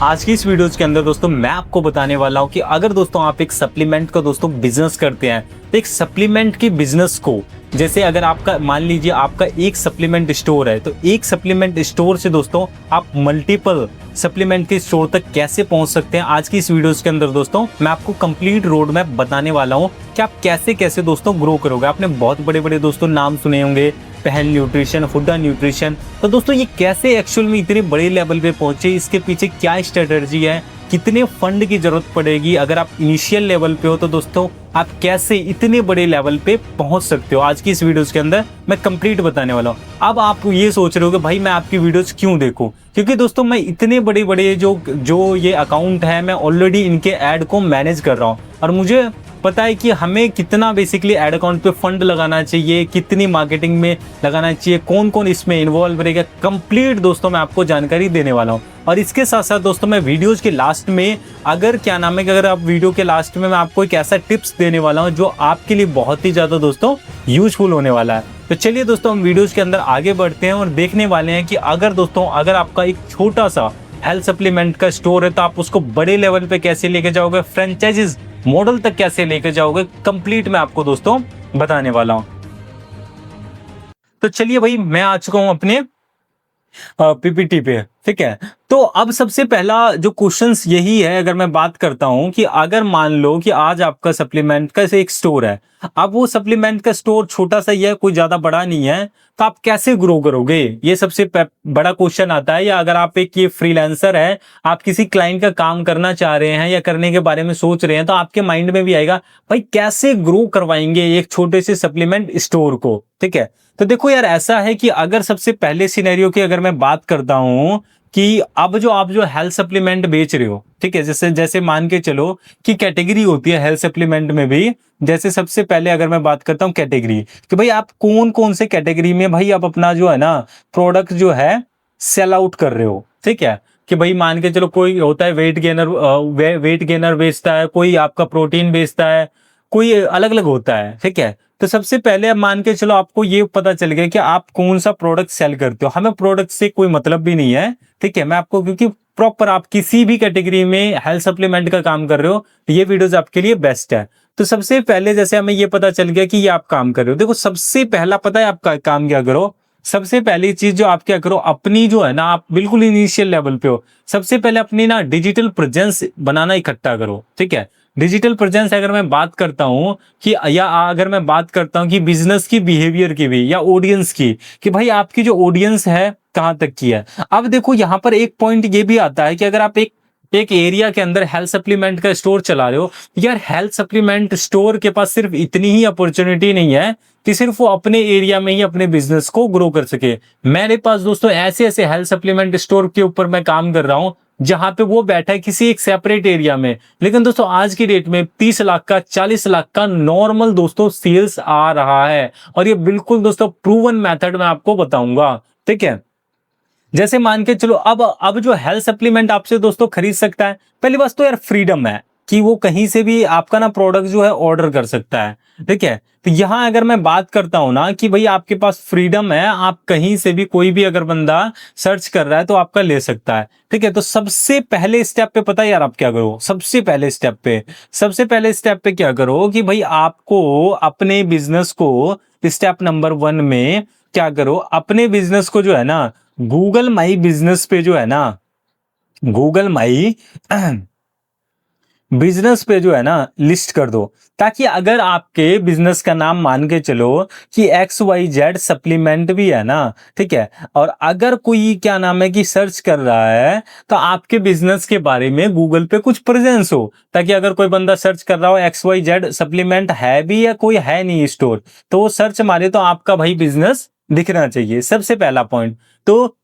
आज की इस वीडियोज के अंदर दोस्तों मैं आपको बताने वाला हूं कि अगर दोस्तों आप एक सप्लीमेंट का दोस्तों बिजनेस करते हैं तो एक सप्लीमेंट के बिजनेस को, जैसे अगर आपका मान लीजिए आपका एक सप्लीमेंट स्टोर है तो एक सप्लीमेंट स्टोर से दोस्तों आप मल्टीपल सप्लीमेंट के स्टोर तक कैसे पहुंच सकते हैं। आज की इस वीडियोस के अंदर दोस्तों मैं आपको कंप्लीट रोड मैप बताने वाला हूं कि आप कैसे कैसे दोस्तों ग्रो करोगे। आपने बहुत बड़े बड़े दोस्तों नाम सुने होंगे, पहल न्यूट्रिशन, हुडा न्यूट्रिशन। तो दोस्तों ये कैसे एक्चुअल में इतने बड़े लेवल पे पहुंचे, इसके पीछे क्या स्ट्रेटजी है, कितने फंड की जरूरत पड़ेगी, अगर आप इनिशियल लेवल पे हो तो दोस्तों आप कैसे इतने बड़े लेवल पे पहुंच सकते हो। आज की इस वीडियोस के अंदर मैं कंप्लीट बताने वाला हूं। अब आप ये सोच रहे हो कि भाई मैं आपकी वीडियोस क्यों देखूं, क्योंकि दोस्तों मैं इतने बड़े बड़े जो ये अकाउंट है मैं ऑलरेडी इनके ऐड को मैनेज कर रहा हूं और मुझे पता है कि हमें कितना बेसिकली एड अकाउंट पे फंड लगाना चाहिए, कितनी मार्केटिंग में लगाना चाहिए, कौन कौन इसमें इन्वॉल्व रहेगा। कंप्लीट दोस्तों मैं आपको जानकारी देने वाला हूं। और इसके साथ साथ दोस्तों मैं वीडियोस के लास्ट में अगर आप वीडियो के लास्ट में मैं आपको एक ऐसा टिप्स देने वाला हूं जो आपके लिए बहुत ही ज्यादा दोस्तों यूजफुल होने वाला है। तो चलिए दोस्तों हम वीडियोस के अंदर आगे बढ़ते हैं और देखने वाले हैं कि अगर आपका एक छोटा सा हेल्थ सप्लीमेंट का स्टोर है तो आप उसको बड़े लेवल पे कैसे लेके जाओगे, फ्रेंचाइजीज मॉडल तक कैसे लेके जाओगे, कंप्लीट मैं आपको दोस्तों बताने वाला हूं। तो चलिए भाई मैं आ चुका हूं अपने पीपीटी पे, ठीक है। तो अब सबसे पहला जो क्वेश्चंस यही है, अगर मैं बात करता हूं कि अगर मान लो कि आज आपका सप्लीमेंट का एक स्टोर है, अब वो सप्लीमेंट का स्टोर छोटा सा ही है, कोई ज्यादा बड़ा नहीं है, तो आप कैसे ग्रो करोगे, ये सबसे बड़ा क्वेश्चन आता है। या अगर आप एक ये फ्रीलांसर है, आप किसी क्लाइंट का काम करना चाह रहे हैं या करने के बारे में सोच रहे हैं, तो आपके माइंड में भी आएगा भाई कैसे ग्रो करवाएंगे एक छोटे से सप्लीमेंट स्टोर को, ठीक है। तो देखो यार ऐसा है कि अगर सबसे पहले सिनेरियो की अगर मैं बात करता हूं कि अब जो आप जो हेल्थ सप्लीमेंट बेच रहे हो, ठीक है, जैसे जैसे मान के चलो कि कैटेगरी होती है हेल्थ सप्लीमेंट में भी। जैसे सबसे पहले अगर मैं बात करता हूं कैटेगरी कि भाई आप कौन कौन से कैटेगरी में भाई आप अपना जो है ना प्रोडक्ट जो है सेल आउट कर रहे हो, ठीक है। कि भाई मान के चलो कोई होता है वेट गेनर बेचता है, कोई आपका प्रोटीन बेचता है, कोई अलग अलग होता है, ठीक है। तो सबसे पहले अब मान के चलो आपको ये पता चल गया कि आप कौन सा प्रोडक्ट सेल करते हो। हमें प्रोडक्ट से कोई मतलब भी नहीं है, ठीक है। मैं आपको क्योंकि प्रॉपर आप किसी भी कैटेगरी में हेल्थ सप्लीमेंट का काम कर रहे हो तो ये वीडियोस आपके लिए बेस्ट है। तो सबसे पहले जैसे हमें ये पता चल गया कि ये आप काम कर रहे हो, देखो सबसे पहला पता है आपका काम क्या करो। सबसे पहली चीज जो आप क्या करो, अपनी जो है ना, आप बिल्कुल इनिशियल लेवल पे हो, सबसे पहले अपनी ना डिजिटल प्रेजेंस बनाना इकट्ठा करो, ठीक है। डिजिटल प्रेजेंस अगर मैं बात करता हूं कि या अगर मैं बात करता हूं कि बिजनेस की बिहेवियर की भी या ऑडियंस की, कि भाई आपकी जो ऑडियंस है कहां तक की है। अब देखो यहां पर एक पॉइंट ये भी आता है कि अगर आप एक एरिया के अंदर हेल्थ सप्लीमेंट का स्टोर चला रहे हो, यार हेल्थ सप्लीमेंट स्टोर के पास सिर्फ इतनी ही अपॉर्चुनिटी नहीं है कि सिर्फ वो अपने एरिया में ही अपने बिजनेस को ग्रो कर सके। मेरे पास दोस्तों ऐसे ऐसे हेल्थ सप्लीमेंट स्टोर के ऊपर मैं काम कर रहा हूं जहां पे वो बैठा है किसी एक सेपरेट एरिया में, लेकिन दोस्तों आज की डेट में 30 लाख का 40 लाख का नॉर्मल दोस्तों सेल्स आ रहा है। और ये बिल्कुल दोस्तों प्रूवन मेथड मैं आपको बताऊंगा, ठीक है। जैसे मान के चलो अब जो हेल्थ सप्लीमेंट आपसे दोस्तों खरीद सकता है, पहली बात तो यार फ्रीडम है कि वो कहीं से भी आपका ना प्रोडक्ट जो है ऑर्डर कर सकता है, ठीक है। तो यहां अगर मैं बात करता हूं ना कि भाई आपके पास फ्रीडम है, आप कहीं से भी कोई भी अगर बंदा सर्च कर रहा है तो आपका ले सकता है, ठीक है। तो सबसे पहले स्टेप पे पता है यार आप क्या करो, सबसे पहले स्टेप पे क्या करो कि भाई आपको अपने बिजनेस को स्टेप नंबर 1 में क्या करो, अपने बिजनेस को जो है ना गूगल माई बिजनेस पे जो है ना, गूगल माई बिजनेस पे जो है ना लिस्ट कर दो, ताकि अगर आपके बिजनेस का नाम मान के चलो कि XYZ सप्लीमेंट भी है ना, ठीक है, और अगर कोई क्या नाम है कि सर्च कर रहा है तो आपके बिजनेस के बारे में गूगल पे कुछ प्रेजेंस हो, ताकि अगर कोई बंदा सर्च कर रहा हो XYZ सप्लीमेंट है भी या कोई है नहीं स्टोर, तो वो सर्च मारे तो आपका भाई बिजनेस दिखना चाहिए, सबसे पहला पॉइंट। तो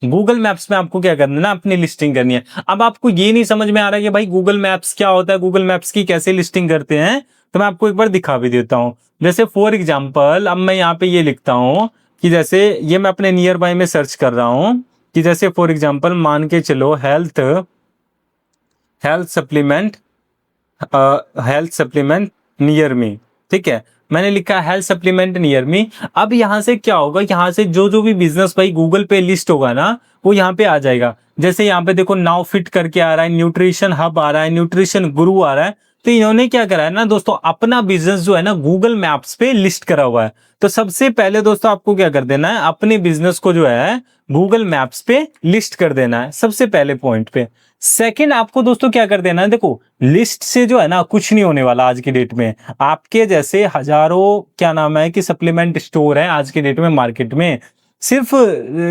गूगल मैप्स में आपको क्या करना है ना, अपनी लिस्टिंग करनी है। अब आपको ये नहीं समझ में आ रहा है कि भाई गूगल मैप्स क्या होता है, गूगल मैप्स की कैसे लिस्टिंग करते हैं, तो मैं आपको एक बार दिखा भी देता हूं। जैसे फॉर एग्जांपल अब मैं यहाँ पे ये लिखता हूं कि जैसे ये मैं अपने नियर बाय में सर्च कर रहा हूं कि जैसे फॉर एग्जांपल मान के चलो हेल्थ सप्लीमेंट नियर मी, ठीक है। मैंने लिखा हेल्थ सप्लीमेंट नियर मी। अब यहां से क्या होगा, यहां से जो जो भी बिजनेस भाई गूगल पे लिस्ट होगा ना, वो यहाँ पे आ जाएगा। जैसे यहाँ पे देखो नाउ फिट करके आ रहा है, न्यूट्रिशन हब आ रहा है, न्यूट्रिशन गुरु आ रहा है। तो इन्होंने क्या करा है ना दोस्तों, अपना बिजनेस जो है ना गूगल मैप्स पे लिस्ट करा हुआ है। तो सबसे पहले दोस्तों आपको क्या कर देना है, अपने बिजनेस को जो है गूगल मैप्स पे लिस्ट कर देना है सबसे पहले पॉइंट पे। सेकंड आपको दोस्तों क्या कर देना है, देखो लिस्ट से जो है ना कुछ नहीं होने वाला आज की डेट में। आपके जैसे हजारों क्या नाम है कि सप्लीमेंट स्टोर है आज की डेट में मार्केट में, सिर्फ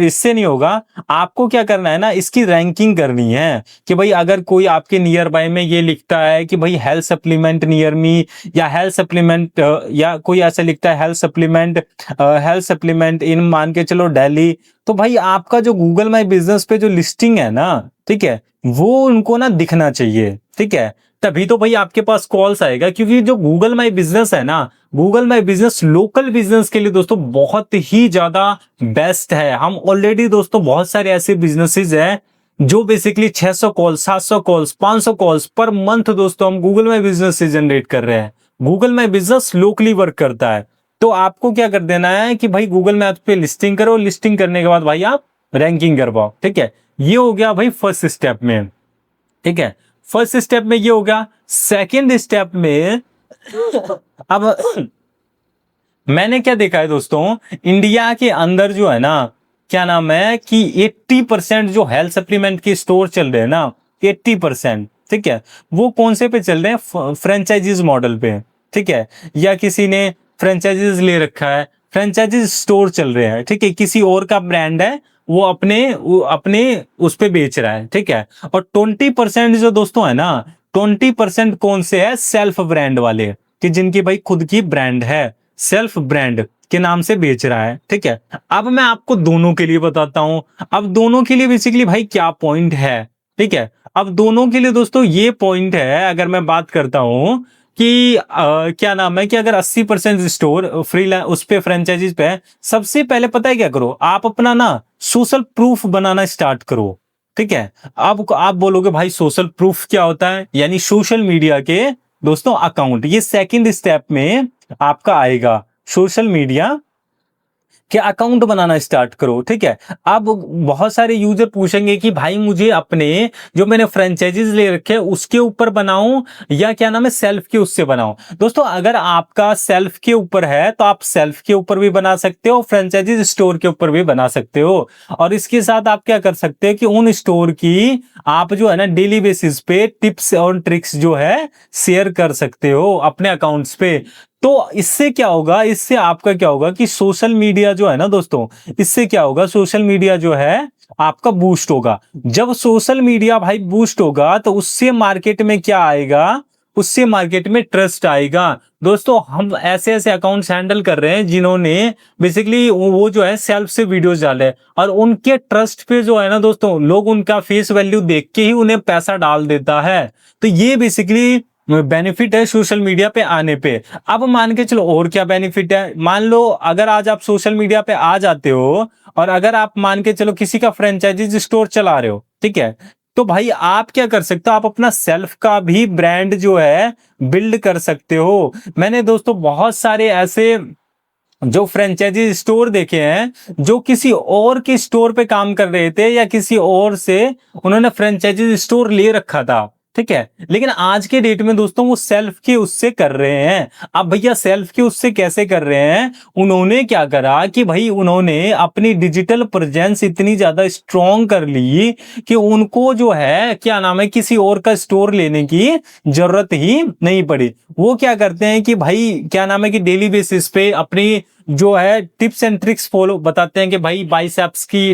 इससे नहीं होगा। आपको क्या करना है ना, इसकी रैंकिंग करनी है कि भाई अगर कोई आपके नियर बाय में ये लिखता है कि भाई हेल्थ सप्लीमेंट नियर मी, या हेल्थ सप्लीमेंट, या कोई ऐसा लिखता है हेल्थ सप्लीमेंट इन मान के चलो दिल्ली, तो भाई आपका जो गूगल माई बिजनेस पे जो लिस्टिंग है ना, ठीक है, वो उनको ना दिखना चाहिए, ठीक है। तभी तो भाई आपके पास कॉल्स आएगा, क्योंकि जो गूगल माई बिजनेस है ना, Google my business local business के लिए दोस्तों बहुत ही ज्यादा बेस्ट है। हम ऑलरेडी दोस्तों बहुत सारे ऐसे बिजनेसेस हैं जो basically 600 calls, 700 calls, 500 calls per month दोस्तों हम गूगल माई बिजनेस से जनरेट कर रहे हैं। Google my business locally work करता है। तो आपको क्या कर देना है कि भाई गूगल मैप पे लिस्टिंग करो, लिस्टिंग करने के बाद भाई आप रैंकिंग करवाओ, ठीक है। ये हो गया भाई फर्स्ट स्टेप में, ठीक है। फर्स्ट स्टेप में ये होगा। सेकेंड स्टेप में अब मैंने क्या देखा है दोस्तों, इंडिया के अंदर जो है ना क्या नाम है कि 80% जो हेल्थ सप्लीमेंट के स्टोर चल रहे हैं ना, 80%, ठीक है, वो कौन से पे चल रहे हैं, फ्रेंचाइजीज मॉडल पे, ठीक है, या किसी ने फ्रेंचाइजीज ले रखा है, फ्रेंचाइजीज स्टोर चल रहे हैं, ठीक है, किसी और का ब्रांड है वो अपने उस पे बेच रहा है, ठीक है। और 20% जो दोस्तों है ना, 20% कौन से है, सेल्फ ब्रांड वाले, कि जिनकी भाई खुद की ब्रांड है, सेल्फ ब्रांड के नाम से बेच रहा है, ठीक है। अब मैं आपको दोनों के लिए बताता हूं। अब दोनों के लिए बेसिकली भाई क्या पॉइंट है, ठीक है। अब दोनों के लिए दोस्तों ये पॉइंट है, अगर मैं बात करता हूं कि क्या नाम है कि अगर 80% स्टोर फ्री उस पे फ्रेंचाइजीज पे है, सबसे पहले पता है क्या करो, आप अपना ना सोशल प्रूफ बनाना स्टार्ट करो, ठीक है। अब आप बोलोगे भाई सोशल प्रूफ क्या होता है, यानी सोशल मीडिया के दोस्तों अकाउंट, ये सेकंड स्टेप में आपका आएगा। सोशल मीडिया कि अकाउंट बनाना स्टार्ट करो, ठीक है। अब बहुत सारे यूजर पूछेंगे कि भाई मुझे अपने जो मैंने फ्रेंचाइजीज ले रखे हैं उसके ऊपर बनाऊं या क्या नाम है सेल्फ के उससे बनाऊं। दोस्तों अगर आपका सेल्फ के ऊपर है तो आप सेल्फ के ऊपर भी बना सकते हो, फ्रेंचाइजीज स्टोर के ऊपर भी बना सकते हो। और इसके साथ आप क्या कर सकते हो कि उन स्टोर की आप जो है ना डेली बेसिस पे टिप्स और ट्रिक्स जो है शेयर कर सकते हो अपने अकाउंट्स पे। तो इससे क्या होगा, इससे आपका क्या होगा कि सोशल मीडिया जो है ना दोस्तों, इससे क्या होगा, सोशल मीडिया जो है आपका बूस्ट होगा। जब सोशल मीडिया भाई बूस्ट होगा तो उससे मार्केट में क्या आएगा, उससे मार्केट में ट्रस्ट आएगा। दोस्तों हम ऐसे ऐसे अकाउंट्स हैंडल कर रहे हैं जिन्होंने बेसिकली वो जो है सेल्फ से वीडियोस डाले, और उनके ट्रस्ट पे जो है ना दोस्तों लोग उनका फेस वैल्यू देख के ही उन्हें पैसा डाल देता है। तो ये बेसिकली बेनिफिट है सोशल मीडिया पे आने पे। अब मान के चलो और क्या बेनिफिट है, मान लो अगर आज आप सोशल मीडिया पे आ जाते हो और अगर आप मान के चलो किसी का फ्रेंचाइजी स्टोर चला रहे हो, ठीक है, तो भाई आप क्या कर सकते हो, आप अपना सेल्फ का भी ब्रांड जो है बिल्ड कर सकते हो। मैंने दोस्तों बहुत सारे ऐसे जो फ्रेंचाइजी स्टोर देखे हैं जो किसी और के स्टोर पे काम कर रहे थे या किसी और से उन्होंने फ्रेंचाइजी स्टोर ले रखा था, ठीक है, लेकिन आज के डेट में दोस्तों वो सेल्फ के उससे कर रहे हैं। अब भैया सेल्फ के उससे कैसे कर रहे हैं, उन्होंने क्या करा कि भाई उन्होंने अपनी डिजिटल प्रेजेंस इतनी ज्यादा स्ट्रॉन्ग कर ली कि उनको जो है क्या नाम है किसी और का स्टोर लेने की जरूरत ही नहीं पड़ी। वो क्या करते हैं कि भाई क्या नाम है कि डेली बेसिस पे अपनी जो है टिप्स एंड ट्रिक्स फॉलो बताते हैं कि भाई बाइसेप्स की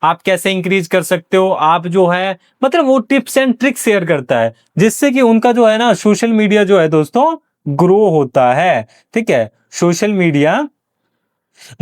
आप कैसे इंक्रीज कर सकते हो, आप जो है मतलब वो टिप्स एंड ट्रिक्स शेयर करता है जिससे कि उनका जो है ना सोशल मीडिया जो है दोस्तों ग्रो होता है, ठीक है, सोशल मीडिया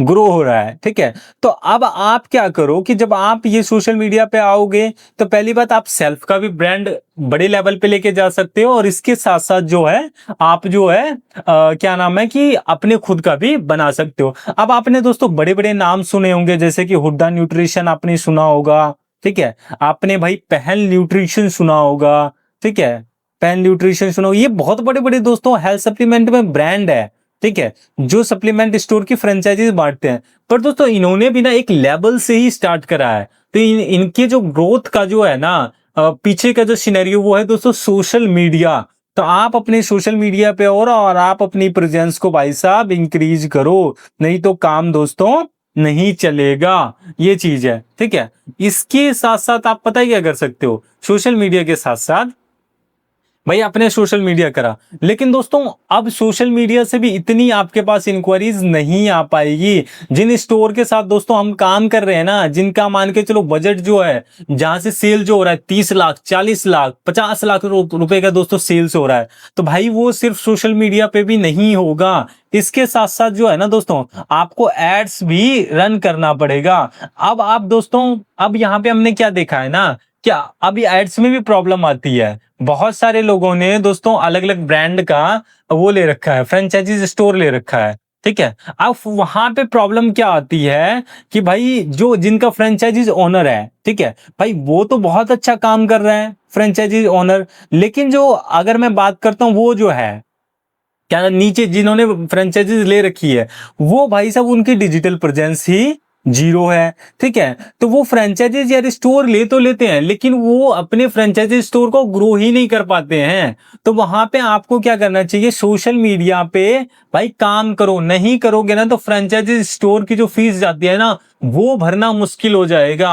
ग्रो हो रहा है, ठीक है। तो अब आप क्या करो कि जब आप ये सोशल मीडिया पे आओगे तो पहली बात आप सेल्फ का भी ब्रांड बड़े लेवल पे लेके जा सकते हो, और इसके साथ साथ जो है आप जो है क्या नाम है कि अपने खुद का भी बना सकते हो। अब आपने दोस्तों बड़े बड़े नाम सुने होंगे जैसे कि हुड्डा न्यूट्रिशन आपने सुना होगा, ठीक है, आपने भाई पहल न्यूट्रिशन सुना होगा, ठीक है, पहल न्यूट्रिशन सुना होगा। ये बहुत बड़े बड़े दोस्तों हेल्थ सप्लीमेंट में ब्रांड है, ठीक है, जो सप्लीमेंट स्टोर की फ्रेंचाइजीज बांटते हैं। पर दोस्तों इन्होंने भी ना एक लेवल से ही स्टार्ट करा है। तो इनके जो ग्रोथ का जो है ना पीछे का जो सिनेरियो वो है दोस्तों सोशल मीडिया। तो आप अपने सोशल मीडिया पे और आप अपनी प्रेजेंस को भाई साहब इंक्रीज करो, नहीं तो काम दोस्तों नहीं चलेगा। ये चीज है, ठीक है। इसके साथ साथ आप पता है क्या कर सकते हो, सोशल मीडिया के साथ साथ भाई आपने सोशल मीडिया करा, लेकिन दोस्तों अब सोशल मीडिया से भी इतनी आपके पास इंक्वायरीज नहीं आ पाएगी। जिन स्टोर के साथ दोस्तों हम काम कर रहे हैं ना, जिनका मान के चलो बजट जो है, जहां से सेल जो हो रहा है 30 लाख 40 लाख 50 लाख रुपए का दोस्तों सेल्स हो रहा है, तो भाई वो सिर्फ सोशल मीडिया पे भी नहीं होगा। इसके साथ साथ जो है ना दोस्तों आपको एड्स भी रन करना पड़ेगा। अब आप दोस्तों अब यहाँ पे हमने क्या देखा है ना, क्या अभी एड्स में भी प्रॉब्लम आती है। बहुत सारे लोगों ने दोस्तों अलग अलग ब्रांड का वो ले रखा है, फ्रेंचाइजी स्टोर ले रखा है, ठीक है। अब वहां पे प्रॉब्लम क्या आती है कि भाई जो जिनका फ्रेंचाइजीज ओनर है, ठीक है भाई, वो तो बहुत अच्छा काम कर रहे हैं फ्रेंचाइजी ओनर, लेकिन जो अगर मैं बात करता हूं वो जो है क्या नीचे जिन्होंने फ्रेंचाइजीज ले रखी है, वो भाई साहब उनकी डिजिटल प्रेजेंस ही जीरो है, ठीक है। तो वो फ्रेंचाइजीज या स्टोर ले तो लेते हैं, लेकिन वो अपने फ्रेंचाइजी स्टोर को ग्रो ही नहीं कर पाते हैं। तो वहां पे आपको क्या करना चाहिए, सोशल मीडिया पे भाई काम करो। नहीं करोगे ना तो फ्रेंचाइजी स्टोर की जो फीस जाती है ना, वो भरना मुश्किल हो जाएगा।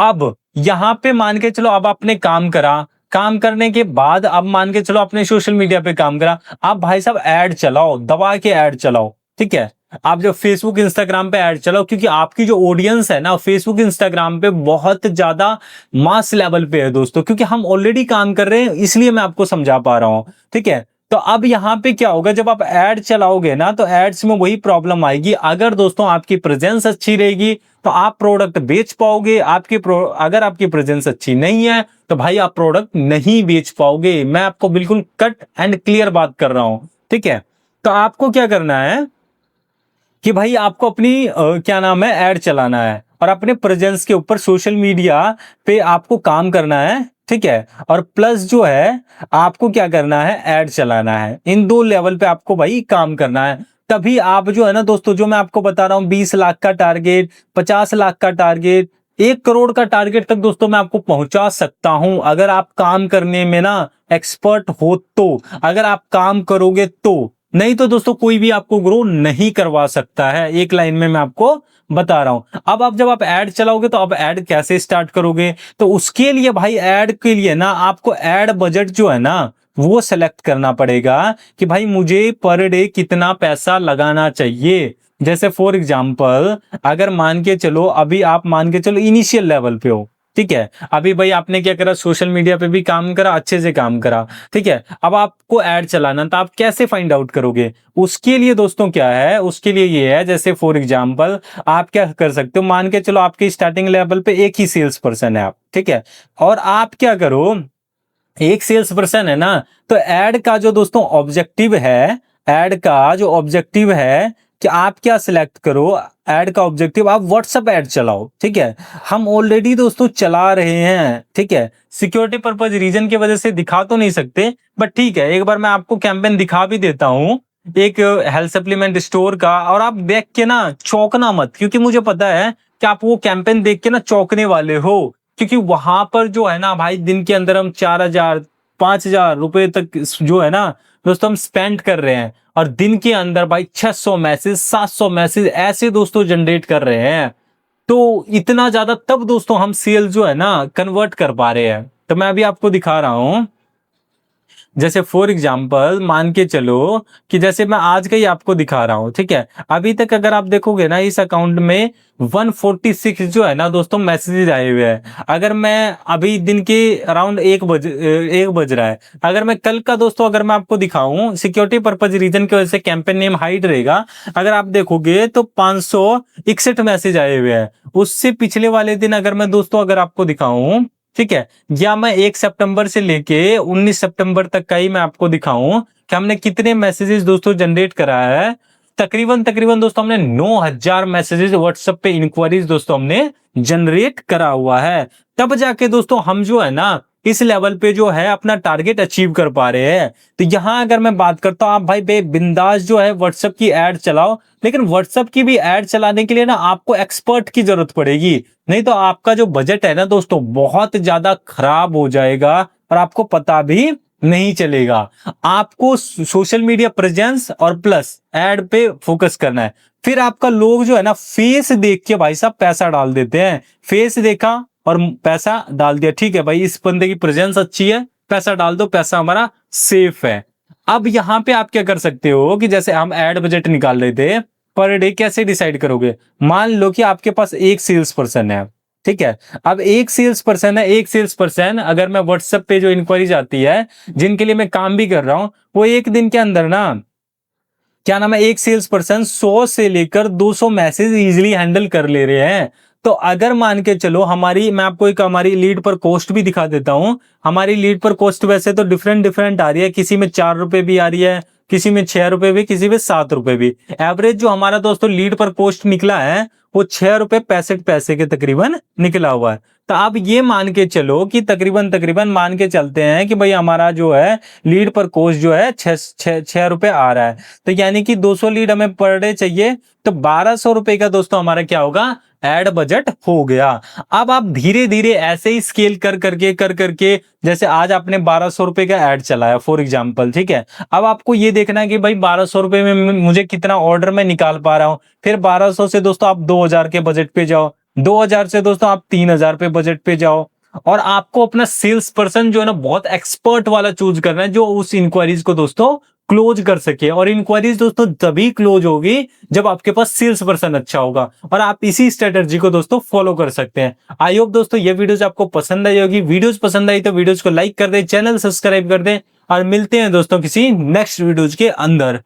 अब यहाँ पे मान के चलो अब आपने काम करा, काम करने के बाद अब मान के चलो आपने सोशल मीडिया पे काम करा, आप भाई साहब ऐड चलाओ, दबा के ऐड चलाओ, ठीक है। आप जो फेसबुक इंस्टाग्राम पे ऐड चलाओ, क्योंकि आपकी जो ऑडियंस है ना फेसबुक इंस्टाग्राम पे बहुत ज्यादा मास लेवल पे है दोस्तों, क्योंकि हम ऑलरेडी काम कर रहे हैं, इसलिए मैं आपको समझा पा रहा हूं, ठीक है। तो अब यहाँ पे क्या होगा, जब आप ऐड चलाओगे ना तो एड्स में वही प्रॉब्लम आएगी। अगर दोस्तों आपकी प्रेजेंस अच्छी रहेगी तो आप प्रोडक्ट बेच पाओगे, अगर आपकी प्रेजेंस अच्छी नहीं है तो भाई आप प्रोडक्ट नहीं बेच पाओगे। मैं आपको बिल्कुल कट एंड क्लियर बात कर रहा हूं, ठीक है। तो आपको क्या करना है कि भाई आपको अपनी क्या नाम है ऐड चलाना है, और अपने प्रेजेंस के ऊपर सोशल मीडिया पे आपको काम करना है, ठीक है। और प्लस जो है आपको क्या करना है, ऐड चलाना है। इन दो लेवल पे आपको भाई काम करना है, तभी आप जो है ना दोस्तों, जो मैं आपको बता रहा हूं 20 लाख का टारगेट, 50 लाख का टारगेट, 1 करोड़ का टारगेट तक दोस्तों मैं आपको पहुंचा सकता हूं, अगर आप काम करने में ना एक्सपर्ट हो तो, अगर आप काम करोगे तो। नहीं तो दोस्तों कोई भी आपको ग्रो नहीं करवा सकता है, एक लाइन में मैं आपको बता रहा हूं। अब आप जब आप ऐड चलाओगे तो आप ऐड कैसे स्टार्ट करोगे, तो उसके लिए भाई ऐड के लिए ना आपको ऐड बजट जो है ना वो सेलेक्ट करना पड़ेगा कि भाई मुझे पर डे कितना पैसा लगाना चाहिए। जैसे फॉर एग्जांपल अगर मान के चलो अभी आप मान के चलो इनिशियल लेवल पे हो, ठीक है। अभी भाई आपने क्या करा, सोशल मीडिया पे भी काम करा, अच्छे से काम करा, ठीक है। अब आपको ऐड चलाना, तो आप कैसे फाइंड आउट करोगे, उसके लिए दोस्तों क्या है, उसके लिए ये है, जैसे फॉर एग्जांपल आप क्या कर सकते हो, मान के चलो आपके स्टार्टिंग लेवल पे एक ही सेल्स पर्सन है आप, ठीक है। और आप क्या करो, एक सेल्स पर्सन है ना, तो ऐड का जो दोस्तों ऑब्जेक्टिव है, ऐड का जो ऑब्जेक्टिव है कि आप क्या सिलेक्ट करो, ऐड का ऑब्जेक्टिव आप व्हाट्सएप ऐड चलाओ, ठीक है। हम ऑलरेडी दोस्तों चला रहे हैं, ठीक है। सिक्योरिटी पर्पज रीजन की वजह से दिखा तो नहीं सकते, बट ठीक है, एक बार मैं आपको कैंपेन दिखा भी देता हूं एक हेल्थ सप्लीमेंट स्टोर का, और आप देख के ना चौंकना मत, क्योंकि मुझे पता है कि आप वो कैंपेन देख के ना चौंकने वाले हो। क्योंकि वहां पर जो है ना भाई दिन के अंदर हम 4,000 5,000 रुपए तक जो है ना दोस्तों हम स्पेंड कर रहे हैं, और दिन के अंदर भाई 600 मैसेज 700 मैसेज ऐसे दोस्तों जनरेट कर रहे हैं। तो इतना ज्यादा तब दोस्तों हम सेल जो है ना कन्वर्ट कर पा रहे हैं। तो मैं अभी आपको दिखा रहा हूं, जैसे फॉर एग्जाम्पल मान के चलो कि जैसे मैं आज का ही आपको दिखा रहा हूं, ठीक है। अभी तक अगर आप देखोगे ना इस अकाउंट में 146 जो है ना दोस्तों मैसेजेस आए हुए हैं। अगर मैं अभी दिन के अराउंड 1 बज रहा है, अगर मैं कल का दोस्तों अगर मैं आपको दिखाऊं, सिक्योरिटी पर्पज रीजन की वजह से कैंपेन नेम हाइड रहेगा, अगर आप देखोगे तो 561 मैसेज आए हुए हैं। उससे पिछले वाले दिन अगर मैं दोस्तों अगर आपको दिखाऊं, ठीक है, या मैं 1 सितंबर से लेके 19 सितंबर तक का ही मैं आपको दिखाऊं कि हमने कितने मैसेजेस दोस्तों जनरेट कराया है, तकरीबन तकरीबन दोस्तों हमने 9,000 मैसेजेस व्हाट्सएप पे इंक्वायरीज दोस्तों हमने जनरेट करा हुआ है। तब जाके दोस्तों हम जो है ना इस लेवल पे जो है अपना टारगेट अचीव कर पा रहे हैं। तो यहाँ अगर मैं बात करता हूँ, आप भाई बिंदास जो है व्हाट्सएप की एड चलाओ, लेकिन व्हाट्सएप की भी एड चलाने के लिए ना आपको एक्सपर्ट की जरूरत पड़ेगी, नहीं तो आपका जो बजट है ना दोस्तों बहुत ज्यादा खराब हो जाएगा और आपको पता भी नहीं चलेगा। आपको सोशल मीडिया प्रेजेंस और प्लस एड पे फोकस करना है। फिर आपका लोग जो है ना फेस देख के भाई साहब पैसा डाल देते हैं, फेस देखा और पैसा डाल दिया, ठीक है भाई इस बंदे की प्रेजेंस अच्छी है, पैसा डाल दो, पैसा हमारा सेफ है। अब यहाँ पे आप क्या कर सकते हो कि जैसे हम एड बजट निकाल रहे थे, पर डे कैसे डिसाइड करोगे? मान लो कि आपके पास एक सेल्स पर्सन है, ठीक है। अब एक सेल्स पर्सन है, एक सेल्स पर्सन अगर मैं व्हाट्सएप पे जो इंक्वायरीज आती है जिनके लिए मैं काम भी कर रहा हूं, वो एक दिन के अंदर ना क्या नाम है, एक सेल्स पर्सन 100 से लेकर 200 मैसेज इजीली हैंडल कर ले रहे हैं। तो अगर मान के चलो हमारी, मैं आपको एक हमारी लीड पर कॉस्ट भी दिखा देता हूं। हमारी लीड पर कॉस्ट वैसे तो डिफरेंट डिफरेंट आ रही है, किसी में 4 रुपए भी आ रही है, किसी में 6 रुपए भी, किसी में 7 रुपए भी। एवरेज जो हमारा दोस्तों लीड पर कॉस्ट निकला है वो 6 रुपए 65 पैसे के तकरीबन निकला हुआ है। तो आप ये मान के चलो कि तकरीबन तकरीबन मान के चलते हैं कि भाई हमारा जो है लीड पर कॉस्ट जो है 6 रुपए आ रहा है। तो यानी कि 200 लीड हमें पर डे चाहिए, तो 1200 रुपए का दोस्तों हमारा क्या होगा, एड बजट हो गया। अब आप धीरे धीरे ऐसे ही स्केल कर करके जैसे आज आपने 1200 रुपए का एड चलाया फॉर एग्जांपल, ठीक है। अब आपको ये देखना है कि भाई 1200 रुपए में मुझे कितना ऑर्डर मैं निकाल पा रहा हूं। फिर 1200 से दोस्तों आप 2000 के बजट पे जाओ, 2000 से दोस्तों आप 3000 पे बजट पे जाओ। और आपको अपना सेल्स पर्सन जो है ना बहुत एक्सपर्ट वाला चूज करना है, जो उस इंक्वायरीज को दोस्तों क्लोज कर सके। और इंक्वायरीज दोस्तों तभी क्लोज होगी जब आपके पास सेल्स पर्सन अच्छा होगा, और आप इसी स्ट्रेटजी को दोस्तों फॉलो कर सकते हैं। आई होप दोस्तों ये वीडियोस आपको पसंद आई होगी। वीडियोस पसंद आई तो वीडियोस को लाइक कर दें, चैनल सब्सक्राइब कर दें, और मिलते हैं दोस्तों किसी नेक्स्ट वीडियोज के अंदर।